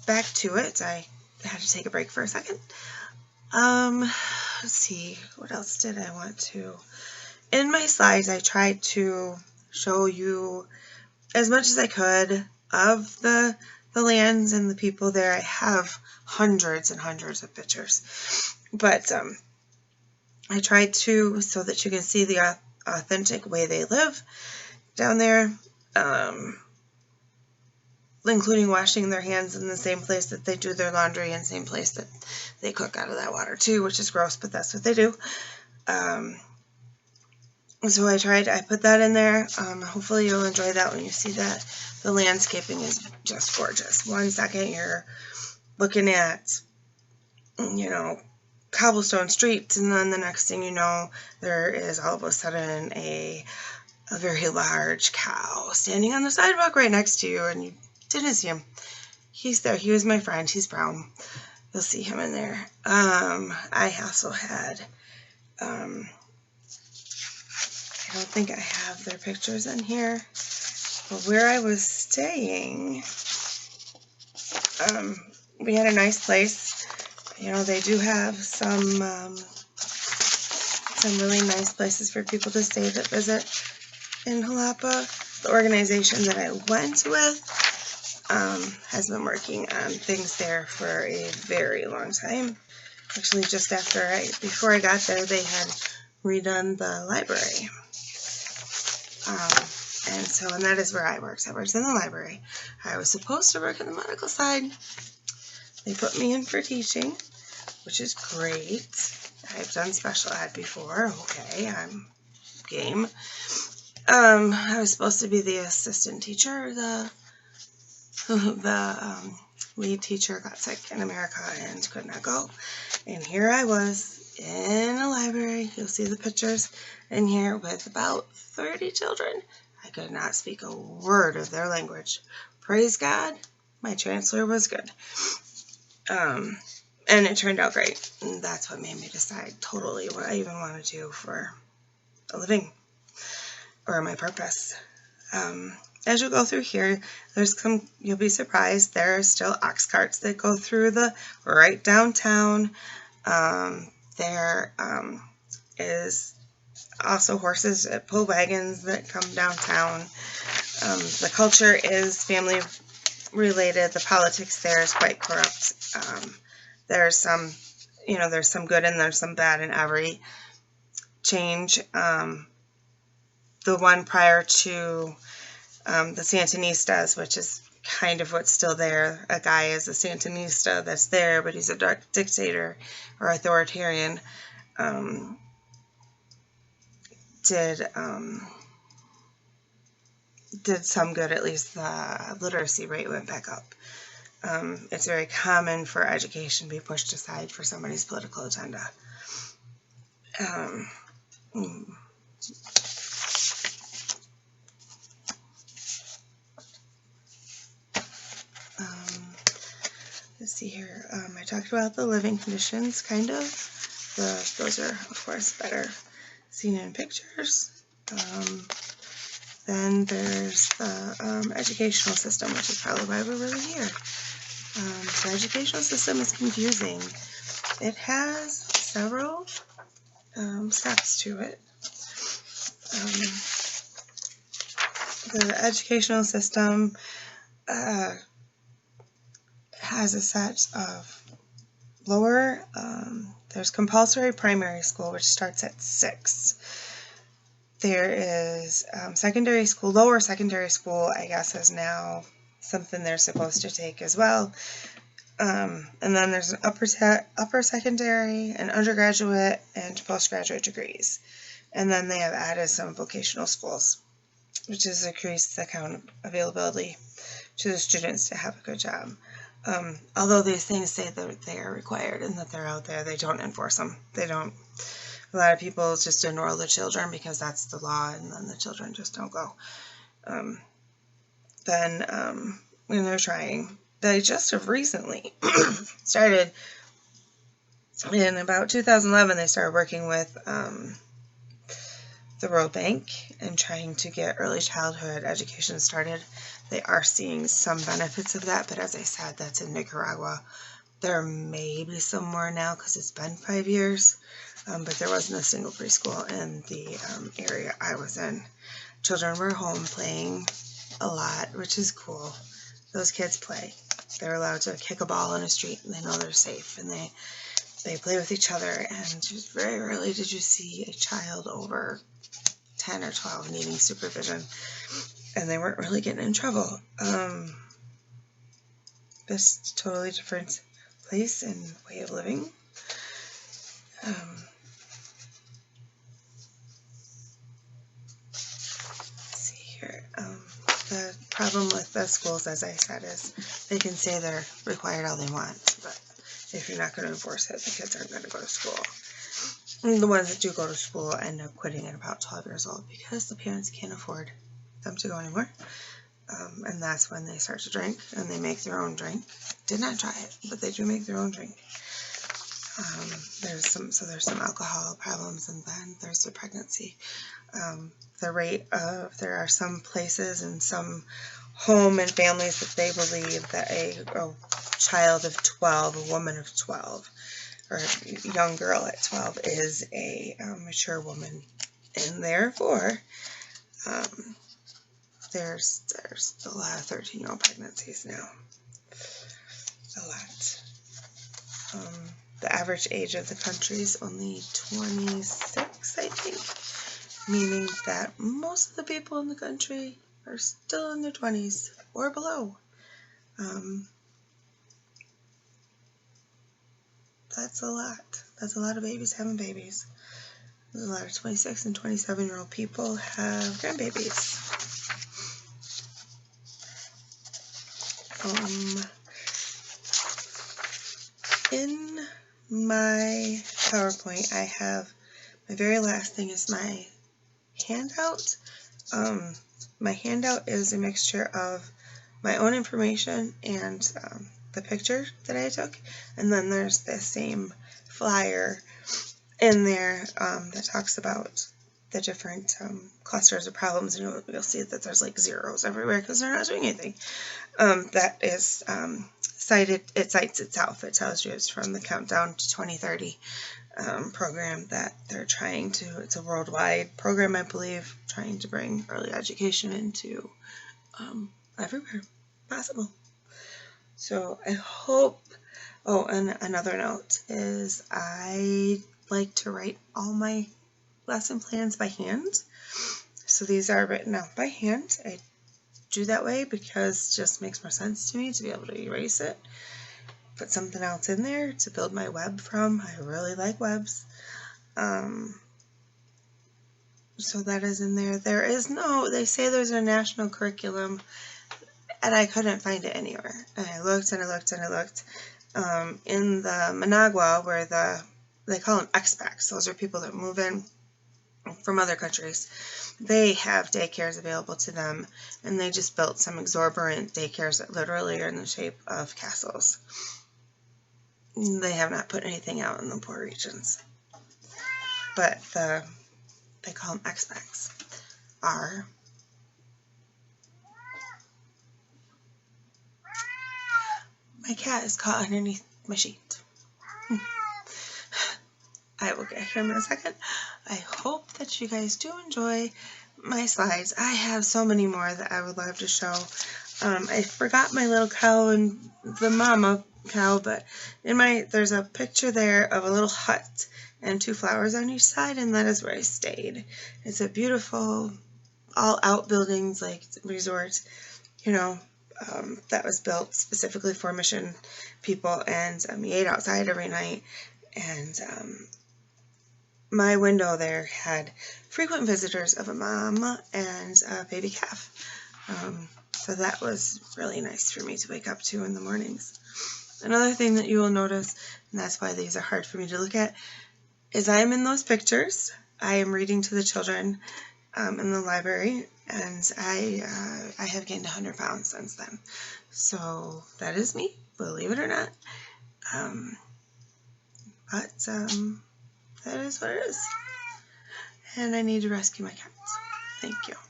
back to it. I had to take a break for a second. Let's see, what else did I want to? In my slides, I tried to show you as much as I could of the lands and the people there. I have hundreds and hundreds of pictures, but I tried to so that you can see the authentic way they live down there, including washing their hands in the same place that they do their laundry and same place that they cook out of that water too, which is gross, but that's what they do. So I put that in there. Hopefully you'll enjoy that when you see that. The landscaping is just gorgeous. 1 second you're looking at, cobblestone streets, and then the next thing you know, there is all of a sudden a very large cow standing on the sidewalk right next to you, and you didn't see him. He's there. He was my friend. He's brown. You'll see him in there. I also had, I don't think I have their pictures in here, but where I was staying, we had a nice place. They do have some really nice places for people to stay that visit in Jalapa. The organization that I went with has been working on things there for a very long time. Actually, just before I got there, they had redone the library. And that is where I worked. I worked in the library. I was supposed to work in the medical side. They put me in for teaching, which is great. I've done special ed before. Okay, I'm game. I was supposed to be the assistant teacher. The lead teacher got sick in America and could not go. And here I was in a library. You'll see the pictures in here with about 30 children. I could not speak a word of their language. Praise God, my chancellor was good. And it turned out great. And that's what made me decide totally what I even want to do for a living or my purpose. As you go through here, you'll be surprised, there are still ox carts that go through right downtown. There is also horses that pull wagons that come downtown. The culture is family related. The politics there is quite corrupt. There's some good and there's some bad in every change. The one prior to the Sandinistas, which is kind of what's still there. A guy is a Sandinista that's there, but he's a dictator or authoritarian. Did some good. At least the literacy rate went back up. It's very common for education to be pushed aside for somebody's political agenda. Let's see here. I talked about the living conditions, kind of. Those are, of course, better seen in pictures. Then there's the educational system, which is probably why we're really here. The educational system is confusing. It has several steps to it. The educational system has a set of there's compulsory primary school, which starts at 6. There is secondary school. Lower secondary school, I guess, is now something they're supposed to take as well. And then there's an upper secondary, an undergraduate, and postgraduate degrees. And then they have added some vocational schools, which has increased the availability to the students to have a good job. Although these things say that they are required and that they're out there, they don't enforce them. They don't. A lot of people just enroll the children because that's the law, and then the children just don't go. Then when they're trying, they just have recently started, in about 2011, they started working with the World Bank and trying to get early childhood education started. They are seeing some benefits of that, but as I said, that's in Nicaragua. There may be some more now because it's been 5 years, but there wasn't a single preschool in the area I was in. Children were home playing a lot, which is cool. Those kids play. They're allowed to kick a ball in a street and they know they're safe, and they play with each other, and just very rarely did you see a child over 10 or 12 needing supervision, and they weren't really getting in trouble. This totally different place and way of living. Let's see here. The problem with the schools, as I said, is they can say they're required all they want, but if you're not going to enforce it, the kids aren't going to go to school. And the ones that do go to school end up quitting at about 12 years old because the parents can't afford them to go anymore. And that's when they start to drink, and they make their own drink. Did not try it, but they do make their own drink. There's some alcohol problems, and then there's the pregnancy. There are some places and some home and families that they believe that a child of 12, a woman of 12, or a young girl at 12 is a mature woman, and therefore there's a lot of 13-year-old pregnancies now. A lot. The average age of the country is only 26, I think, meaning that most of the people in the country are still in their 20s or below. That's a lot. That's a lot of babies having babies. A lot of 26 and 27-year-old people have grandbabies. In my PowerPoint, I have, my very last thing is my handout. My handout is a mixture of my own information and the picture that I took, and then there's the same flyer in there that talks about the different clusters of problems, and you'll see that there's like zeros everywhere because they're not doing anything. That is cited, it cites itself. It tells you it's from the Countdown to 2030 program that they're trying to, it's a worldwide program, I believe, trying to bring early education into everywhere possible. So I hope, and another note is I like to write all my lesson plans by hand. So these are written out by hand. I do that way because it just makes more sense to me to be able to erase it, put something else in there to build my web from. I really like webs. So that is in there. There is no, they say there's a national curriculum, and I couldn't find it anywhere. And I looked and I looked and I looked. In the Managua, where they call them expats, those are people that move in from other countries, they have daycares available to them, and they just built some exorbitant daycares that literally are in the shape of castles. They have not put anything out in the poor regions. But they call them expats, are my cat is caught underneath my sheet. I will get him in a second. I hope that you guys do enjoy my slides. I have so many more that I would love to show. I forgot my little cow and the mama cow, but there's a picture there of a little hut and 2 flowers on each side, and that is where I stayed. It's a beautiful, all outbuildings, like resort, that was built specifically for mission people, and we ate outside every night, and my window there had frequent visitors of a mom and a baby calf. So that was really nice for me to wake up to in the mornings. Another thing that you will notice, and that's why these are hard for me to look at, is I am in those pictures. I am reading to the children in the library, and I have gained 100 pounds since then. So that is me, believe it or not. But that is what it is. and I need to rescue my cats. Thank you.